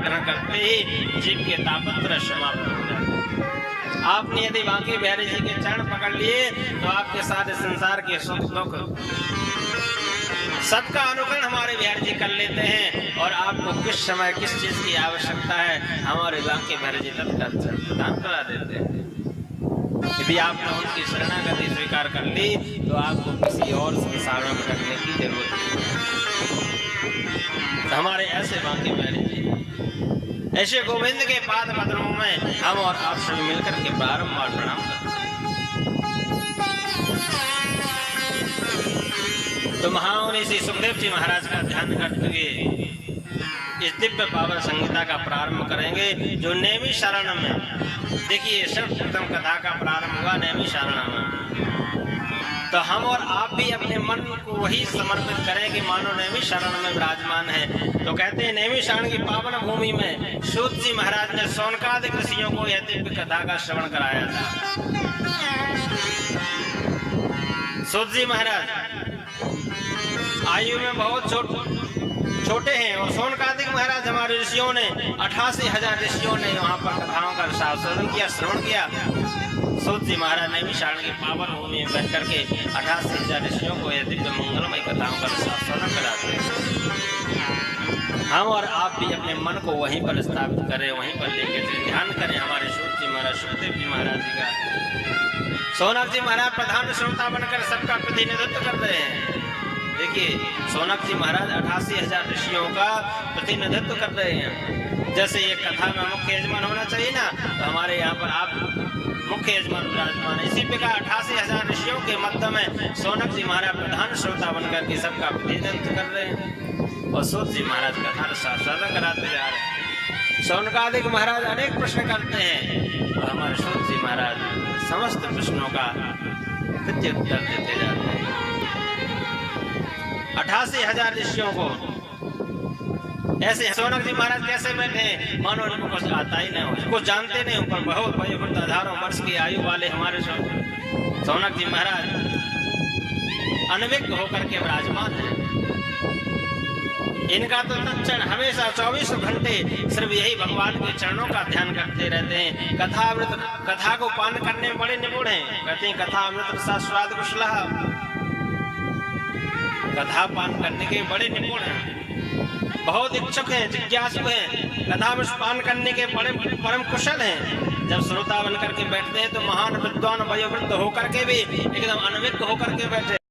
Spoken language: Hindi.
ग्रहण करते ही जीव के तापत्र समाप्त हो जाते। आपने यदि बांके बिहारी जी के चरण पकड़ लिए तो आपके साथ संसार के सुख दुख सबका अनुकरण हमारे बिहारी जी कर लेते हैं, और आपको किस समय किस चीज की आवश्यकता है हमारे बांके बिहारी जी तत्काल प्रदान करा देते हैं। यदि आपने उनकी शरणागति स्वीकार कर ली तो आपको किसी और संसार में भटकने की जरूरत नहीं। तो हमारे ऐसे बांके बिहारी जी, ऐसे गोविंद के पाद पद्मों में हम और आप सभी मिलकर के बारंबार प्रणाम करते हैं। तो महामुनि श्री सुखदेव जी महाराज का ध्यान करते हुए इस दिव्य पावन संहिता का प्रारंभ करेंगे, जो नेमी शरण में। देखिए, सर्वप्रथम कथा का प्रारंभ हुआ नेमी शरण में। तो हम और आप भी अपने मन को वही समर्पित करें कि मानो नेमी शरण में विराजमान है। तो कहते हैं, नेमी शरण की पावन भूमि में सूत जी महाराज ने शौनकादिक ऋषियों को यह दिव्य कथा का श्रवण कराया था। सूत जी महाराज आयु में बहुत छोटे हैं, और शौनकादिक महाराज हमारे ऋषियों ने 88,000 ऋषियों ने वहां पर कथाओं का शास्त्रों किया, श्रवण किया। सूत जी महाराज ने भी शरण की पावन भूमि में बैठ करके 88,000 ऋषियों को यह दिव्य मंगलमय कथाओं का शास्त्रों कराते हैं। हम और आप भी अपने मन को वहीं पर स्थापित करें, वहीं पर लेकर ध्यान करें हमारे सूत जी महाराज, सुखदेव जी महाराज जी का। सोनक जी महाराज प्रधान श्रोता बनकर सबका प्रतिनिधित्व कर रहे हैं। देखिए, सोनक जी महाराज 88,000 ऋषियों का प्रतिनिधित्व कर रहे हैं। जैसे ये कथा में मुख्य यजमान होना चाहिए ना, तो हमारे यहाँ पर आप मुख्य यजमान विराजमान है। इसी प्रकार 88,000 ऋषियों के मध्य में सोनक जी महाराज प्रधान श्रोता बनकर के सबका प्रतिनिधित्व कर रहे हैं, और सूत जी महाराज कथा साधन कराते जा रहे हैं। शौनकादिक महाराज अनेक प्रश्न करते हैं, और हमारे सूत जी महाराज समस्त प्रश्नों का प्रत्युत्तर देते जाते हैं। 88,000 ऋषियों को ऐसे सोनक जी महाराज कैसे बैठे, मानो उनको कुछ आता ही नहीं हो, कुछ जानते नहीं, ऊपर बहुत वयोवृद्ध हजारों वर्ष की आयु वाले हमारे सोनक जी महाराज अनभिज्ञ होकर के विराजमान है। इनका तो तत्क्षण हमेशा 24 घंटे सिर्फ यही भगवान के चरणों का ध्यान करते रहते हैं। कथा को पान करने में बड़े निपुण हैं। कहते हैं, कथा अमृत सा स्वाद कुशलः, कथा पान करने के बड़े निपुण हैं, बहुत इच्छुक हैं, जिज्ञासु हैं, कथा में पान करने के बड़े परम कुशल हैं। जब श्रोता बनकर के बैठते हैं तो महान विद्वान वयोवृद्ध होकर के भी एकदम अनभिज्ञ होकर के बैठे।